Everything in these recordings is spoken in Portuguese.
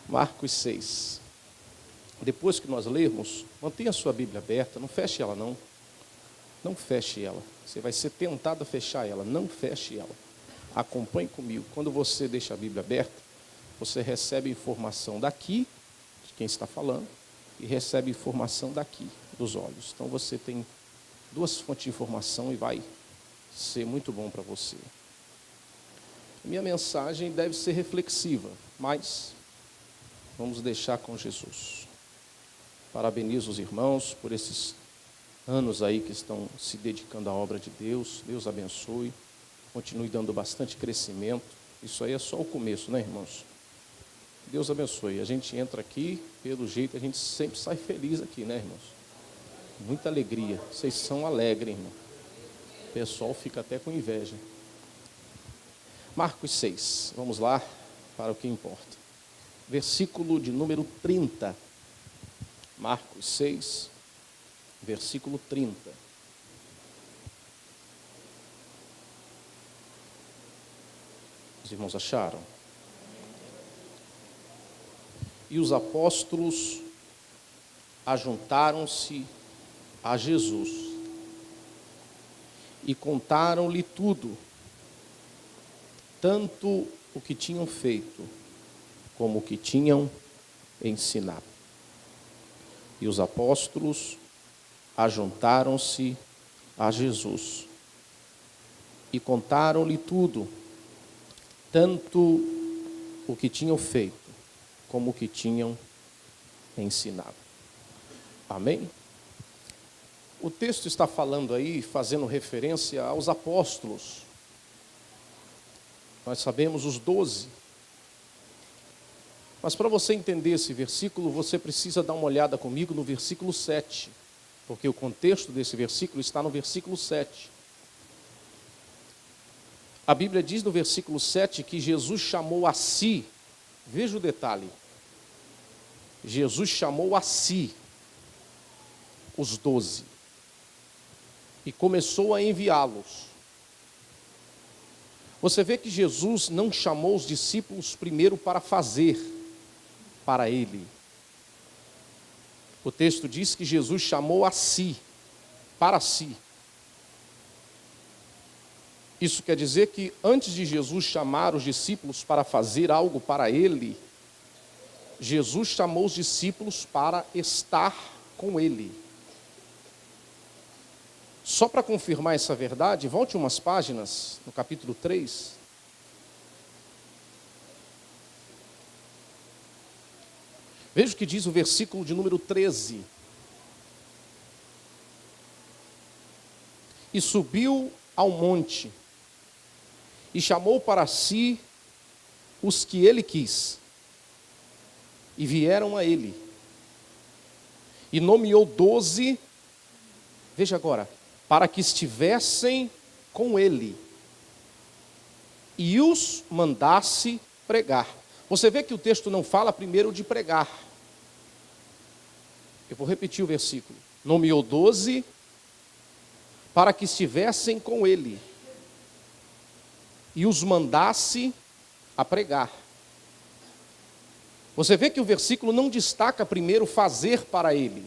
Marcos 6. Depois que nós lermos, mantenha a sua Bíblia aberta, não feche ela não. Não feche ela. Você vai ser tentado a fechar ela, não feche ela. Acompanhe comigo. Quando você deixa a Bíblia aberta, você recebe informação daqui, de quem está falando, e recebe informação daqui, dos olhos. Então você tem duas fontes de informação e vai ser muito bom para você. Minha mensagem deve ser reflexiva, mas vamos deixar com Jesus. Parabenizo os irmãos por esses anos aí que estão se dedicando à obra de Deus. Deus abençoe, continue dando bastante crescimento. Isso aí é só o começo, né, irmãos? Deus abençoe. A gente entra aqui, pelo jeito, a gente sempre sai feliz aqui, né, irmãos? Muita alegria. Vocês são alegres, irmão. O pessoal fica até com inveja. Marcos 6, vamos lá para o que importa. Versículo de número 30. Marcos 6, versículo 30. Os irmãos acharam? E os apóstolos ajuntaram-se a Jesus e contaram-lhe tudo, tanto o que tinham feito, como o que tinham ensinado. E os apóstolos ajuntaram-se a Jesus e contaram-lhe tudo, tanto o que tinham feito, como o que tinham ensinado. Amém? O texto está falando aí, fazendo referência aos apóstolos. Nós sabemos os 12. Mas para você entender esse versículo, você precisa dar uma olhada comigo no versículo 7. Porque o contexto desse versículo está no versículo 7. A Bíblia diz no versículo 7 que Jesus chamou a si, veja o detalhe, Jesus chamou a si os 12 e começou a enviá-los. Você vê que Jesus não chamou os discípulos primeiro para fazer para ele. O texto diz que Jesus chamou a si, para si. Isso quer dizer que antes de Jesus chamar os discípulos para fazer algo para ele, Jesus chamou os discípulos para estar com ele. Só para confirmar essa verdade, volte umas páginas no capítulo 3. Veja o que diz o versículo de número 13. E subiu ao monte, e chamou para si os que ele quis, e vieram a ele, e nomeou 12, veja agora, para que estivessem com ele, e os mandasse pregar. Você vê que o texto não fala primeiro de pregar. Eu vou repetir o versículo. Nomeou 12 para que estivessem com ele e os mandasse a pregar. Você vê que o versículo não destaca primeiro fazer para ele.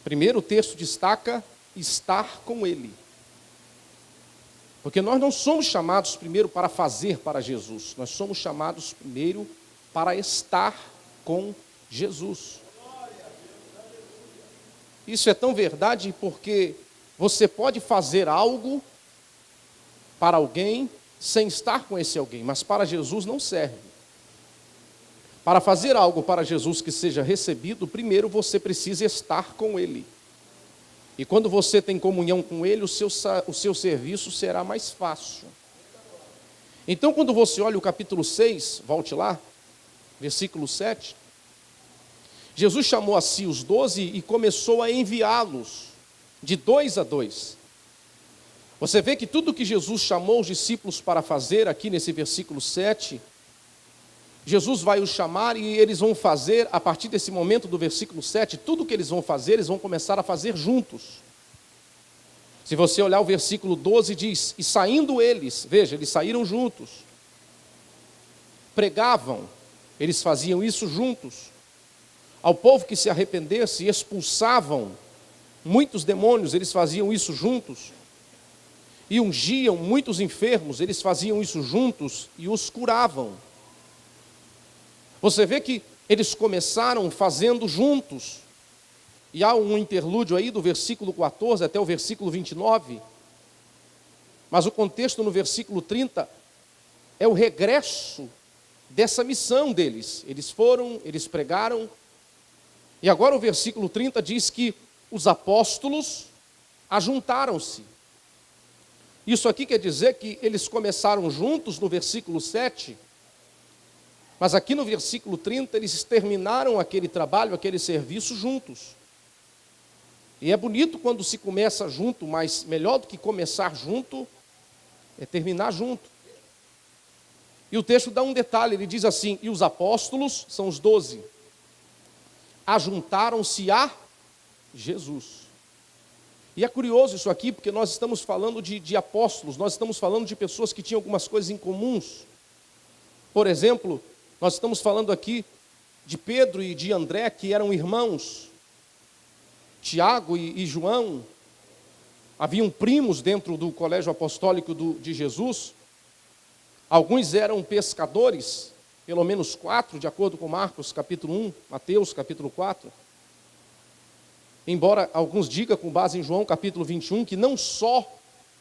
Primeiro o texto destaca estar com ele. Porque nós não somos chamados primeiro para fazer para Jesus. Nós somos chamados primeiro para estar com Jesus. Isso é tão verdade porque você pode fazer algo para alguém sem estar com esse alguém, mas para Jesus não serve. Para fazer algo para Jesus que seja recebido, primeiro você precisa estar com ele. E quando você tem comunhão com ele, o seu serviço será mais fácil. Então, quando você olha o capítulo 6, volte lá, versículo 7, Jesus chamou a si os 12 e começou a enviá-los, de 2 a 2. Você vê que tudo que Jesus chamou os discípulos para fazer, aqui nesse versículo 7, Jesus vai os chamar e eles vão fazer, a partir desse momento do versículo 7, tudo que eles vão fazer, eles vão começar a fazer juntos. Se você olhar o versículo 12, diz, e saindo eles, veja, eles saíram juntos, pregavam Eles faziam isso juntos. Ao povo que se arrependesse e expulsavam muitos demônios, eles faziam isso juntos. E ungiam muitos enfermos, eles faziam isso juntos e os curavam. Você vê que eles começaram fazendo juntos. E há um interlúdio aí do versículo 14 até o versículo 29. Mas o contexto no versículo 30 é o regresso dessa missão deles. Eles foram, eles pregaram. E agora o versículo 30 diz que os apóstolos ajuntaram-se. Isso aqui quer dizer que eles começaram juntos no versículo 7, mas aqui no versículo 30 eles terminaram aquele trabalho, aquele serviço juntos. E é bonito quando se começa junto, mas melhor do que começar junto é terminar junto. E o texto dá um detalhe, ele diz assim: e os apóstolos, são os 12, ajuntaram-se a Jesus. E é curioso isso aqui, porque nós estamos falando de apóstolos, nós estamos falando de pessoas que tinham algumas coisas em comuns. Por exemplo, nós estamos falando aqui de Pedro e de André, que eram irmãos. Tiago e João haviam primos dentro do colégio apostólico de Jesus. Alguns eram pescadores, pelo menos 4, de acordo com Marcos capítulo 1, Mateus capítulo 4. Embora alguns digam, com base em João capítulo 21, que não só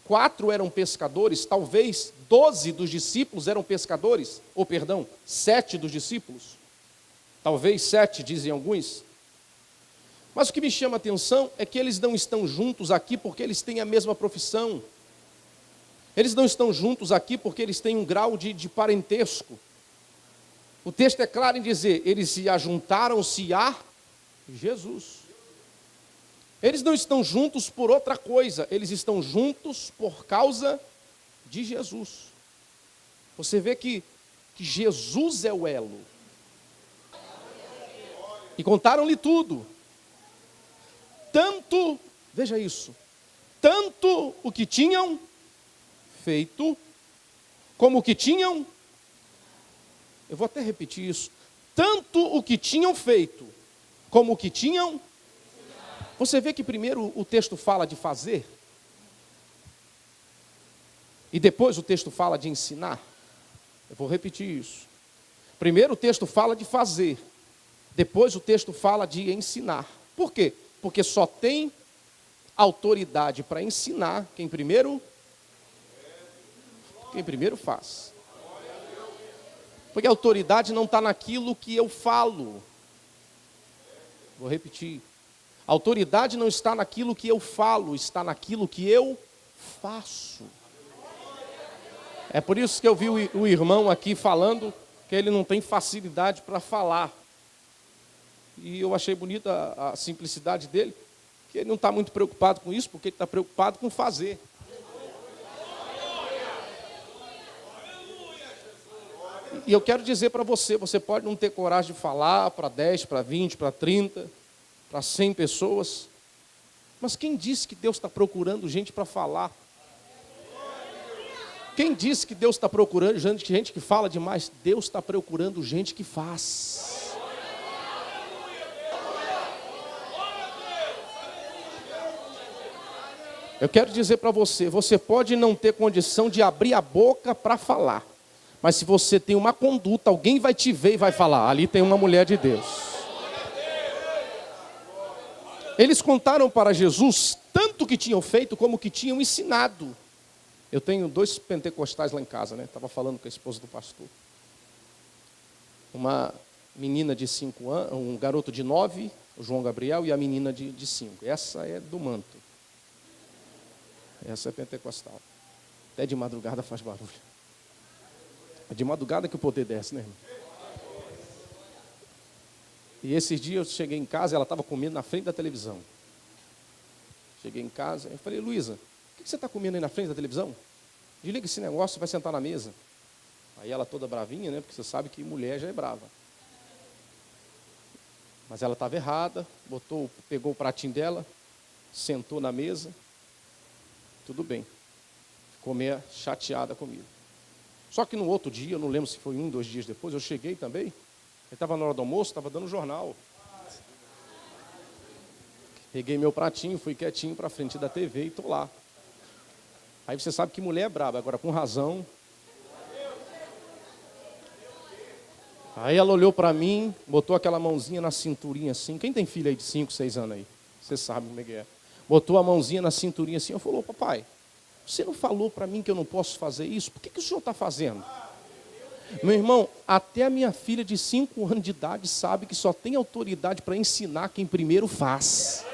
4 eram pescadores, talvez 12 dos discípulos eram pescadores, 7 dos discípulos, talvez 7, dizem alguns. Mas o que me chama a atenção é que eles não estão juntos aqui porque eles têm a mesma profissão. Eles não estão juntos aqui porque eles têm um grau de parentesco. O texto é claro em dizer, eles se ajuntaram-se a Jesus. Eles não estão juntos por outra coisa, eles estão juntos por causa de Jesus. Você vê que Jesus é o elo. E contaram-lhe tudo. Tanto, veja isso, tanto o que tinham feito, como o que tinham, eu vou até repetir isso, tanto o que tinham feito, como o que tinham. Você vê que primeiro o texto fala de fazer, e depois o texto fala de ensinar. Eu vou repetir isso. Primeiro o texto fala de fazer, depois o texto fala de ensinar. Por quê? Porque só tem autoridade para ensinar quem primeiro faz. Porque a autoridade não está naquilo que eu falo. Vou repetir. A autoridade não está naquilo que eu falo, está naquilo que eu faço. É por isso que eu vi o irmão aqui falando que ele não tem facilidade para falar. E eu achei bonita a simplicidade dele, que ele não está muito preocupado com isso, porque ele está preocupado com fazer. E eu quero dizer para você, você pode não ter coragem de falar para 10, para 20, para 30, para 100 pessoas, mas quem disse que Deus está procurando gente para falar? Quem disse que Deus está procurando gente que fala demais? Deus está procurando gente que faz. Eu quero dizer para você, você pode não ter condição de abrir a boca para falar, mas se você tem uma conduta, alguém vai te ver e vai falar, ali tem uma mulher de Deus. Eles contaram para Jesus tanto que tinham feito como que tinham ensinado. Eu tenho 2 pentecostais lá em casa, né? Estava falando com a esposa do pastor. Uma menina de 5 anos, um garoto de 9, o João Gabriel, e a menina de 5. Essa é do manto. Essa é pentecostal. Até de madrugada faz barulho. É de madrugada que o poder desce, né, irmão? E esses dias eu cheguei em casa, ela estava comendo na frente da televisão. Cheguei em casa, eu falei, Luísa, o que você está comendo aí na frente da televisão? Desliga esse negócio, vai sentar na mesa. Aí ela toda bravinha, né? Porque você sabe que mulher já é brava. Mas ela estava errada, pegou o pratinho dela, sentou na mesa. Tudo bem. Ficou meio chateada comigo. Só que no outro dia, eu não lembro se foi 1, 2 dias depois, eu cheguei também. estava na hora do almoço, estava dando jornal. Peguei meu pratinho, fui quietinho para frente da TV e estou lá. Aí você sabe que mulher é braba, agora com razão. Aí ela olhou para mim, botou aquela mãozinha na cinturinha assim. Quem tem filho aí de 5, 6 anos aí? Você sabe como é que é. Botou a mãozinha na cinturinha assim. Eu falei, papai, você não falou para mim que eu não posso fazer isso? Por que o senhor está fazendo? Meu irmão, até a minha filha de 5 anos de idade sabe que só tem autoridade para ensinar quem primeiro faz.